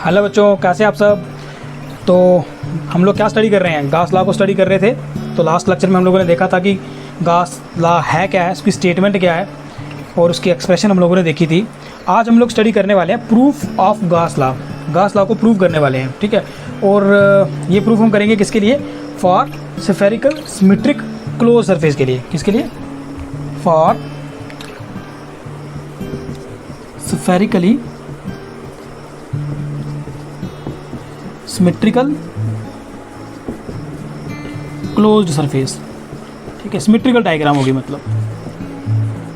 Hello बच्चों, कैसे आप सब। तो हम लोग क्या स्टडी कर रहे हैं, गास लॉ को स्टडी कर रहे थे। तो लास्ट लेक्चर में हम लोगों ने देखा था कि गास लॉ है क्या है, उसकी स्टेटमेंट क्या है और उसकी एक्सप्रेशन हम लोगों ने देखी थी। आज हम लोग स्टडी करने वाले हैं प्रूफ ऑफ गास लॉ। गास लॉ को प्रूव करने वाले हैं, ठीक है। और ये प्रूफ हम करेंगे किसके लिए, for spherical symmetric close surface के लिए। किसके लिए, for spherically symmetrical closed surface, ठीक है। सिमेट्रिकल डायग्राम होगी मतलब,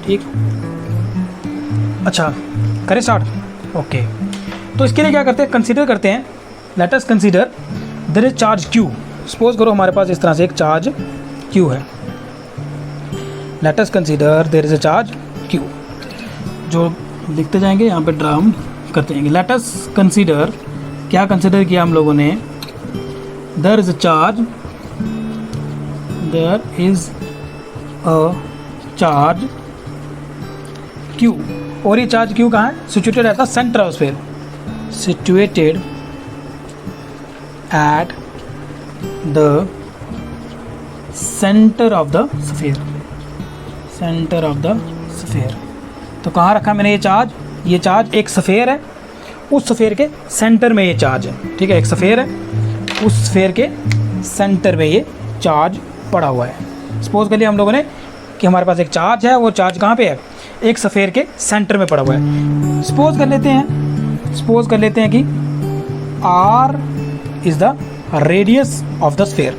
ठीक। अच्छा, करें स्टार्ट। ओके, तो इसके लिए क्या करते हैं, कंसीडर करते हैं। Let us consider there is charge Q. Suppose करो हमारे पास इस तरह से एक चार्ज क्यू है। Let us consider there is a charge Q. जो लिखते जाएंगे यहाँ पे ड्राम करते जाएंगे। लेट अस कंसीडर, क्या कंसिडर किया हम लोगों ने, there is a charge, there is a charge Q. और ये चार्ज क्यू कहाँ है, situated at the centre of sphere, situated at the centre of the sphere, centre of the sphere. तो कहाँ रखा मैंने ये चार्ज, ये चार्ज एक स्फीयर है, उस स्फीयर के सेंटर में ये चार्ज है, ठीक है। एक स्फीयर है, उस स्फीयर के सेंटर में ये चार्ज पड़ा हुआ है। सपोज कर लिया हम लोगों ने कि हमारे पास एक चार्ज है, वो चार्ज कहाँ पे है, एक स्फीयर के सेंटर में पड़ा हुआ है। सपोज कर लेते हैं कि r is the radius of the sphere.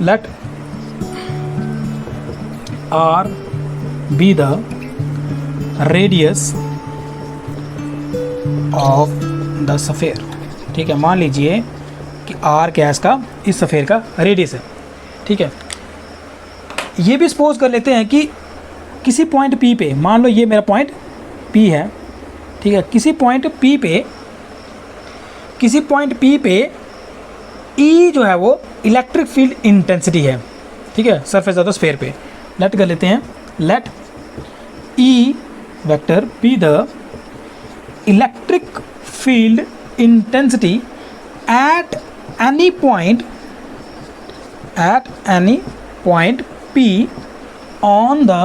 Let r be the radius of the sphere, ठीक है। मान लीजिए कि r क्या है इसका, इस स्फीयर का रेडियस है, ठीक है। ये भी सपोज कर लेते हैं कि किसी पॉइंट P पे, मान लो ये मेरा पॉइंट P है, ठीक है। किसी पॉइंट P पे E जो है वो इलेक्ट्रिक फील्ड इंटेंसिटी है, ठीक है, सरफेस ऑफ द स्फीयर पे। लेट कर लेते हैं, let E vector be the electric field intensity at any point P on the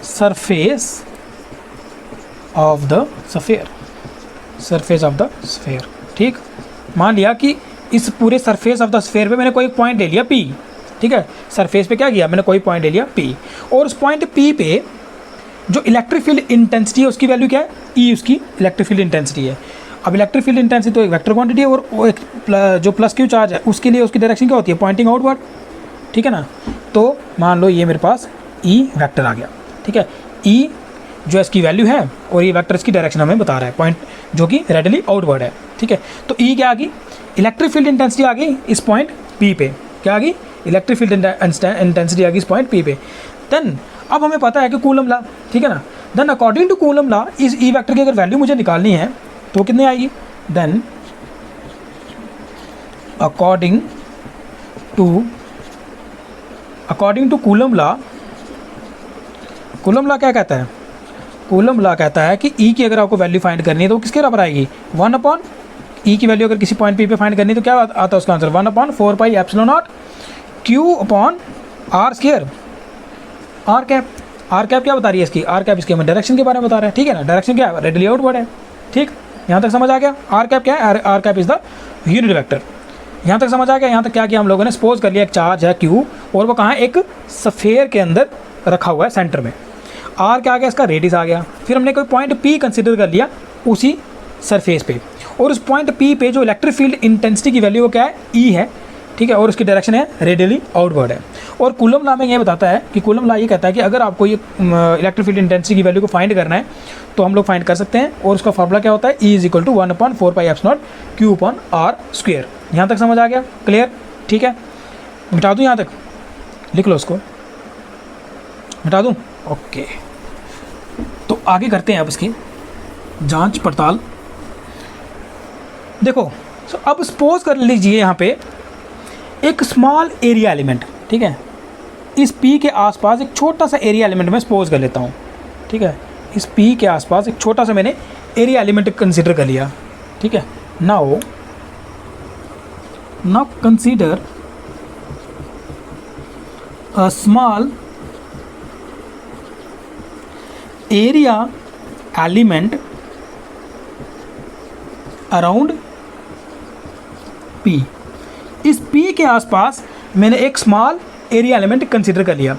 surface of the sphere, ठीक। मान लिया कि इस पूरे सरफेस ऑफ द स्फीयर पे मैंने कोई पॉइंट ले लिया P, ठीक है। सरफेस पे क्या किया मैंने, कोई पॉइंट ले लिया P, और उस पॉइंट P पे जो इलेक्ट्रिक फील्ड इंटेंसिटी है उसकी वैल्यू क्या है, ई उसकी इलेक्ट्रिक फील्ड इंटेंसिटी है। अब इलेक्ट्रिक फील्ड इंटेंसिटी तो एक वेक्टर क्वांटिटी है, और वो एक जो प्लस क्यू चार्ज है उसके लिए उसकी डायरेक्शन क्या होती है, पॉइंटिंग आउटवर्ड, ठीक है ना। तो मान लो ये मेरे पास ई वेक्टर आ गया, ठीक है। ई जो इसकी वैल्यू है और ये वेक्टर इसकी डायरेक्शन हमें बता रहा है, पॉइंट जो कि रेडिली आउटवर्ड है, ठीक है। तो ई क्या आ गई, इलेक्ट्रिक फील्ड इंटेंसिटी आ गई इस पॉइंट पी पे। क्या आ गई, इलेक्ट्रिक फील्ड इंटेंसिटी आ गई इस पॉइंट पी पे। देन अब हमें पता है कि कूलम लॉ, ठीक है ना। Then according to Coulomb law इस ई वेक्टर की अगर वैल्यू मुझे निकालनी है तो कितनी आएगी, then according to Coulomb law क्या कहता है, कूलम लॉ कहता है कि ई की अगर आपको वैल्यू फाइंड करनी है तो किसके बराबर आएगी, 1 ई की वैल्यू अगर किसी पॉइंट पी पे फाइंड करनी है तो क्या आता है उसका answer, 1/4 epsilon naught q upon r square. R cap क्या बता रही है इसकी, आर कैप इसके हमें डायरेक्शन के बारे में बता रहा है, ठीक है ना। डायरेक्शन क्या है, रेडियली आउटवर्ड है, ठीक। यहाँ तक समझ आ गया। आर कैप क्या है, r cap is the unit vector. यहाँ तक समझ आ गया। यहाँ तक क्या किया हम लोगों ने, सपोज कर लिया एक चार्ज है क्यू और वो कहाँ है, एक स्फीयर के अंदर रखा हुआ है सेंटर में। आर क्या आ गया, इसका रेडियस आ गया। फिर हमने कोई पॉइंट पी कंसिडर कर लिया उसी सरफेस पे, और उस पॉइंट पी पे जो इलेक्ट्रिक फील्ड इंटेंसिटी की वैल्यू वो क्या है, ई है, ठीक है, और उसकी डायरेक्शन है रेडियली आउटवर्ड है। और कूलम लॉ में ये बताता है कि कूलम लॉ ये कहता है कि अगर आपको ये इलेक्ट्रिक फील्ड इंटेंसिटी की वैल्यू को फाइंड करना है तो हम लोग फाइंड कर सकते हैं, और उसका फार्मूला क्या होता है, E = 1/4 epsilon naught q upon r square. यहाँ तक समझ आ गया, क्लियर, ठीक है। मिटा दूँ, यहाँ तक लिख लो, उसको मिटा दूँ, ओके। तो आगे करते हैं अब इसकी जांच पड़ताल। देखो, अब सपोज कर लीजिए यहाँ पे एक स्मॉल एरिया एलिमेंट, ठीक है, इस P के आसपास एक छोटा सा एरिया एलिमेंट मैं सपोज कर लेता हूँ, ठीक है। इस P के आसपास एक छोटा सा मैंने एरिया एलिमेंट कंसिडर कर लिया, ठीक है। Now consider a small area element around P। इस P के आसपास मैंने एक स्मॉल एरिया एलिमेंट कंसीडर कर लिया,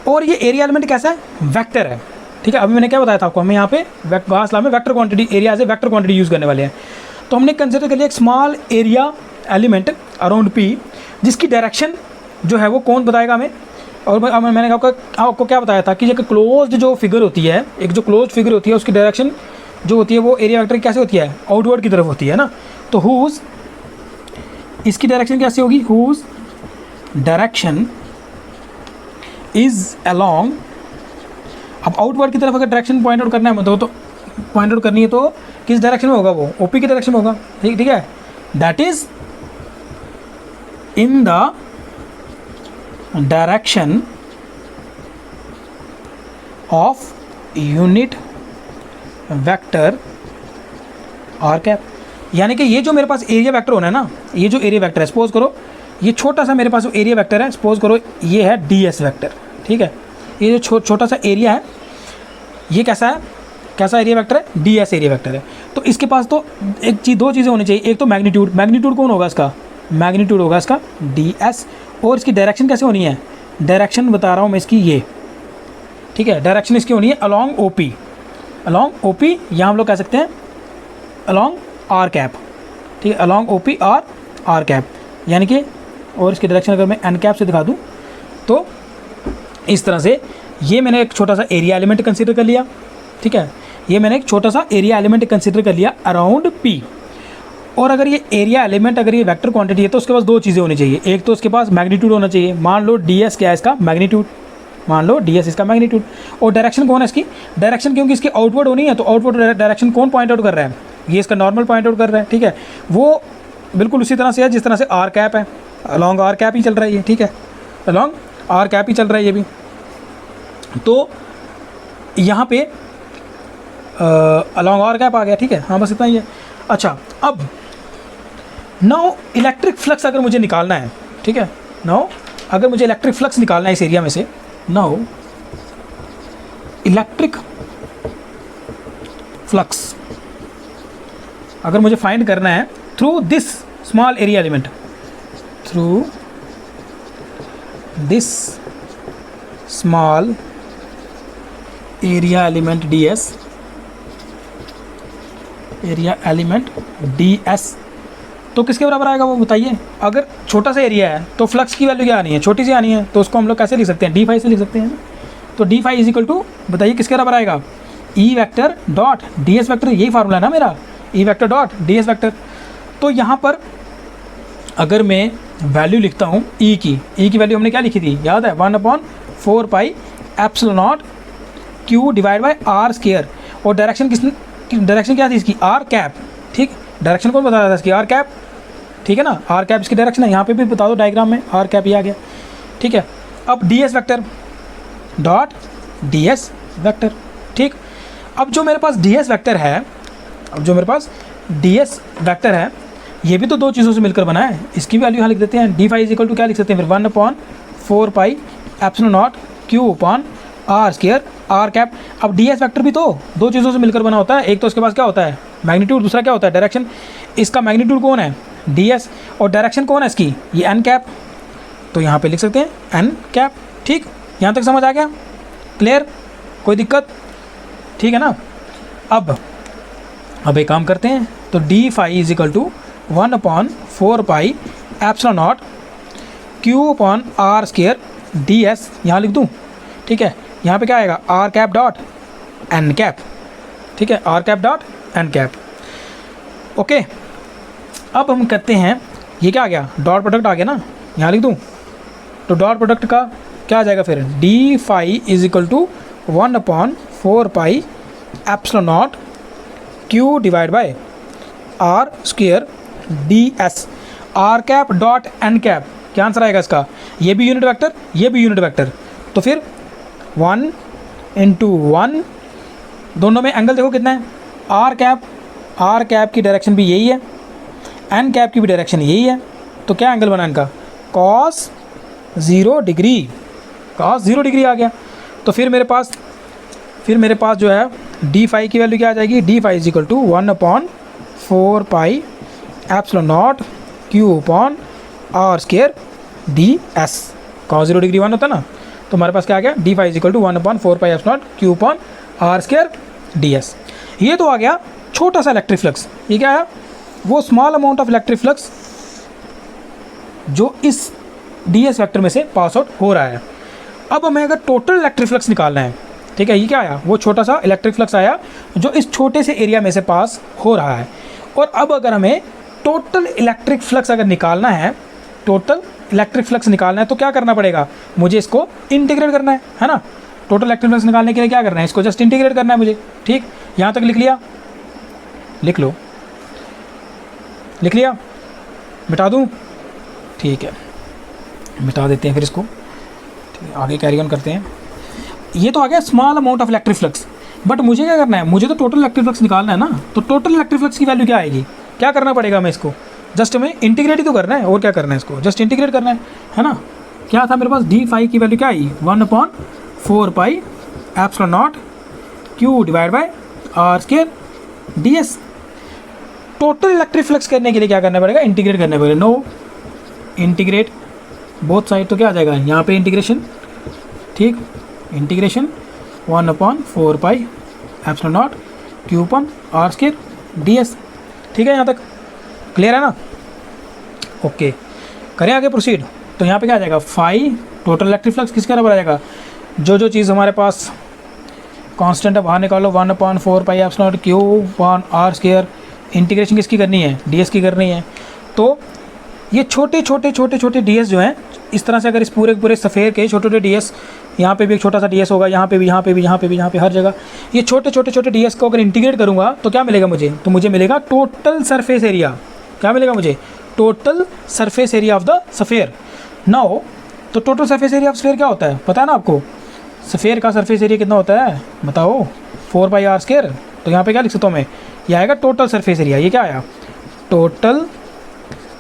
और ये एरिया एलिमेंट कैसा है, वेक्टर है, ठीक है। अभी मैंने क्या बताया था आपको, हमें यहाँ पे गाउस लॉ में vector quantity, area as a vector quantity use करने वाले हैं। तो हमने कंसीडर कर लिया एक small area element around P, जिसकी डायरेक्शन जो है वो कौन बताएगा हमें। और मैंने आपको क्या बताया था कि एक क्लोज्ड जो फिगर होती है, एक जो क्लोज्ड फिगर होती है उसकी डायरेक्शन जो होती है वो एरिया वेक्टर कैसे होती है, आउटवर्ड की तरफ होती है ना। तो हुज, इसकी डायरेक्शन कैसे होगी, हुज डायरेक्शन इज अलोंग। अब आउटवर्ड की तरफ अगर डायरेक्शन पॉइंट आउट करना है तो पॉइंट आउट करनी है तो किस डायरेक्शन में होगा, वो ओपी की डायरेक्शन में होगा, ठीक है। That is in the direction of unit vector r cap. यानी कि ये जो मेरे पास एरिया वेक्टर होना है ना, ये जो एरिया वेक्टर है, सपोज करो ये छोटा सा मेरे पास जो एरिया वेक्टर है, सपोज करो ये है ds वेक्टर, ठीक है। ये जो छोटा सा एरिया है ये कैसा है, कैसा एरिया वेक्टर है, ds एरिया वेक्टर है। तो इसके पास तो एक चीज़, दो चीज़ें होनी चाहिए, एक तो मैग्नीट्यूड, मैग्नीट्यूड कौन होगा इसका, मैग्नीट्यूड होगा इसका ds, और इसकी डायरेक्शन कैसे होनी है, डायरेक्शन बता रहा हूँ मैं इसकी ये, ठीक है। डायरेक्शन इसकी होनी है अलॉन्ग ओपी, अलॉन्ग ओपी, यहाँ हम लोग कह सकते हैं अलॉन्ग आर कैप, ठीक है, अलॉन्ग ओपी आर कैप, यानी कि, और इसकी डायरेक्शन अगर मैं एन कैप से दिखा दूँ तो इस तरह से ये मैंने एक छोटा सा एरिया एलिमेंट कंसीडर कर लिया, ठीक है। ये मैंने एक छोटा सा एरिया एलिमेंट कंसीडर कर लिया अराउंड P। और अगर ये एरिया एलिमेंट, अगर ये वेक्टर क्वांटिटी है तो उसके पास दो चीज़ें होनी चाहिए, एक तो उसके पास मैग्नीट्यूड होना चाहिए, मान लो ds क्या है इसका मैग्नीट्यूड, मान लो ds इसका मैग्नीट्यूड, और डायरेक्शन कौन है इसकी, डायरेक्शन क्योंकि इसकी आउटवर्ड होनी है तो आउटवर्ड डायरेक्शन कौन पॉइंट आउट कर रहा है, ये इसका नॉर्मल पॉइंट आउट कर रहा है, ठीक है। वो बिल्कुल उसी तरह से है जिस तरह से आर कैप है, अलॉन्ग आर कैप ही चल रहा है ये, ठीक है, अलॉन्ग आर कैप ही चल रहा है ये भी। तो यहाँ पे अलॉन्ग आर कैप आ गया, ठीक है, हाँ बस इतना ही है। अच्छा, अब नाउ इलेक्ट्रिक फ्लक्स अगर मुझे निकालना है, ठीक है, नाउ अगर मुझे इलेक्ट्रिक फ्लक्स निकालना है इस एरिया में से, नाउ इलेक्ट्रिक फ्लक्स अगर मुझे फाइंड करना है through this small area element, through this small area element ds, area element ds, तो किसके बराबर आएगा वो बताइए। अगर छोटा सा एरिया है तो फ्लक्स की वैल्यू क्या आनी है, छोटी सी आनी है, तो उसको हम लोग कैसे लिख सकते हैं, d फाई से लिख सकते हैं। तो d phi is equal to, बताइए किसके बराबर आएगा, E vector dot ds vector, यही फार्मूला है ना मेरा, E vector dot ds vector. तो यहाँ पर अगर मैं वैल्यू लिखता हूँ ई की वैल्यू हमने क्या लिखी थी, याद है, 1/4 pi epsilon naught q divide by r square, और डायरेक्शन क्या थी इसकी, आर कैप, ठीक, डायरेक्शन कौन बता रहा था इसकी, आर कैप, ठीक है ना, आर कैप इसकी डायरेक्शन है, यहाँ पे भी बता दो डायग्राम में, आर कैप ही आ गया, ठीक है। अब ds vector dot ds vector, ठीक। अब जो मेरे पास ds वेक्टर है, ये भी तो दो चीज़ों से मिलकर बना है, इसकी वैल्यू यहाँ लिख देते हैं, d phi is equal to क्या लिख सकते हैं फिर, 1/4 pi epsilon naught q upon r square r cap. अब ds वेक्टर भी तो दो चीज़ों से मिलकर बना होता है, एक तो उसके पास क्या होता है मैग्नीट्यूड, दूसरा क्या होता है डायरेक्शन। इसका मैग्नीट्यूड कौन है ds, और डायरेक्शन कौन है इसकी, ये n कैप, तो यहाँ पे लिख सकते हैं n कैप, ठीक। यहाँ तक समझ आ गया, क्लियर, कोई दिक्कत, ठीक है ना। अब एक काम करते हैं, तो d phi is equal to 1/4 pi epsilon naught q upon r square ds, यहाँ लिख दूँ, ठीक है। यहाँ पे क्या आएगा, r cap dot n cap, ठीक है, r cap dot n cap, okay. अब हम कहते हैं ये क्या आ गया, डॉट प्रोडक्ट आ गया ना, यहाँ लिख दूँ, तो डॉट प्रोडक्ट का क्या आ जाएगा फिर, d phi is equal to 1/4 pi epsilon naught q divide by r square ds, r cap dot n cap, क्या आंसर आएगा इसका, ये भी यूनिट वेक्टर, ये भी यूनिट वेक्टर, तो फिर 1 × 1, दोनों में एंगल देखो कितना है, आर कैप की डायरेक्शन भी यही है, एन कैप की भी डायरेक्शन यही है, तो क्या एंगल बना इनका, कॉस 0 डिग्री, कॉस 0 डिग्री आ गया। तो फिर मेरे पास जो है डी फाई की वैल्यू क्या आ जाएगी, d phi is equal to 1/4 pi epsilon naught q upon r square d s, cos 0 degree 1 होता है ना, तो हमारे पास क्या आ गया, d phi is equal to 1/4 pi epsilon naught q upon r square d s. ये तो आ गया छोटा सा इलेक्ट्रिक फ्लक्स। ये क्या है, वो small amount of electric flux जो इस डी एस वैक्टर में से पास आउट हो रहा है। अब हमें अगर टोटल इलेक्ट्रिक फ्लक्स निकालना है, ठीक है, ये क्या आया, वो छोटा सा इलेक्ट्रिक फ्लक्स आया जो इस छोटे से एरिया में से पास हो रहा है। और अब अगर हमें टोटल इलेक्ट्रिक फ्लक्स अगर निकालना है, टोटल इलेक्ट्रिक फ्लक्स निकालना है तो क्या करना पड़ेगा, मुझे इसको इंटीग्रेट करना है ना। टोटल इलेक्ट्रिक फ्लक्स निकालने के लिए क्या करना है, इसको जस्ट इंटीग्रेट करना है मुझे। ठीक, यहाँ तक लिख लिया, लिख लो, लिख लिया, मिटा दूँ, ठीक है, मिटा देते हैं फिर इसको, ठीक है, आगे कैरी ऑन करते हैं। ये तो आ गया small amount of electric flux, but मुझे क्या करना है, मुझे तो टोटल इलेक्ट्रिक फ्लक्स निकालना है ना। तो टोटल इलेक्ट्रिक फ्लक्स की वैल्यू क्या आएगी, क्या करना पड़ेगा हमें, इसको जस्ट हमें इंटीग्रेट ही तो करना है, और क्या करना है, इसको जस्ट इंटीग्रेट करना है ना। क्या था मेरे पास, डी फाई की वैल्यू क्या आई, 1/4 pi epsilon naught q divide by r square d s. Total electric flux करने के लिए क्या करना पड़ेगा, इंटीग्रेट करना पड़ेगा। नो इंटीग्रेट बोथ साइड, तो क्या आ जाएगा यहाँ पे इंटीग्रेशन, ठीक, integration 1/4 pi epsilon naught q upon r square d s. ठीक है, यहाँ तक क्लियर है ना। ओके, करें आगे प्रोसीड। तो यहाँ पे क्या आ जाएगा, फाई टोटल इलेक्ट्रिक फ्लक्स किसके बराबर आ जाएगा, जो चीज़ हमारे पास कांस्टेंट है बाहर निकालो, 1/4 pi epsilon naught q upon r square, integration किसकी करनी है, डी एस की करनी है। तो ये छोटे छोटे डी एस जो हैं, इस तरह से अगर इस पूरे सफ़ेयर के छोटे छोटे डी एस, यहाँ पे भी एक छोटा सा डी एस होगा, यहाँ पे भी, यहाँ पे भी, यहाँ पे भी, यहाँ पे हर जगह ये छोटे डी एस को अगर इंटीग्रेट करूँगा तो क्या मिलेगा मुझे, तो मुझे मिलेगा टोटल सरफेस एरिया। क्या मिलेगा मुझे, total surface area of the sphere. Now तो total surface area of sphere क्या होता है, पता है ना आपको, सफ़ेयर का सरफेस एरिया कितना होता है बताओ, 4 पाई आर स्क्वायर। तो यहाँ पे क्या लिख सकता हूँ मैं, ये आएगा टोटल सरफेस एरिया। ये क्या आया, total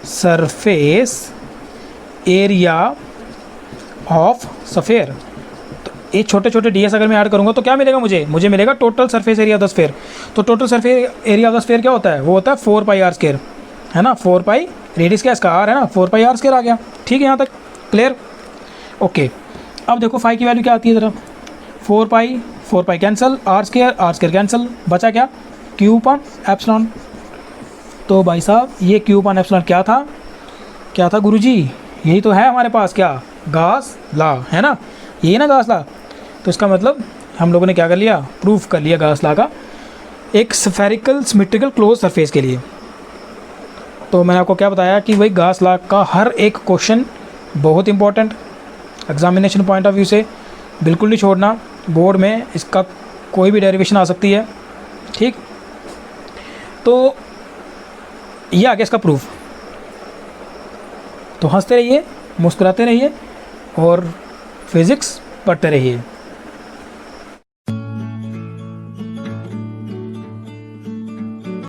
surface area of sphere. तो ये छोटे डी एस अगर मैं ऐड करूँगा तो क्या मिलेगा मुझे मिलेगा total surface area of the sphere. तो total surface area of the sphere क्या होता है, वो होता है 4 पाई आर स्क्वायर, है ना। 4 पाई रेडियस क्या इसका आर है ना, 4 पाई आर स्क्वायर आ गया। ठीक है, यहाँ तक क्लियर। ओके, अब देखो फाई की वैल्यू क्या आती है ज़रा, 4 pi cancel, r square cancel, बचा क्या, क्यू अपॉन एप्सिलॉन। तो भाई साहब ये क्यू अपॉन एप्सिलॉन क्या था गुरुजी, यही तो है हमारे पास, क्या, गॉस लॉ, है ना, यही ना गॉस लॉ। तो इसका मतलब हम लोगों ने क्या कर लिया, प्रूफ कर लिया गॉस लॉ का एक स्फेरिकल सिमेट्रिकल क्लोज सरफेस के लिए। तो मैंने आपको क्या बताया कि भाई गॉस लॉ का हर एक क्वेश्चन बहुत important, examination point of view से बिल्कुल नहीं छोड़ना, बोर्ड में इसका कोई भी डेरिवेशन आ सकती है। ठीक, तो ये आ गया इसका प्रूफ। तो हंसते रहिए, मुस्कुराते रहिए और फिज़िक्स पढ़ते रहिए।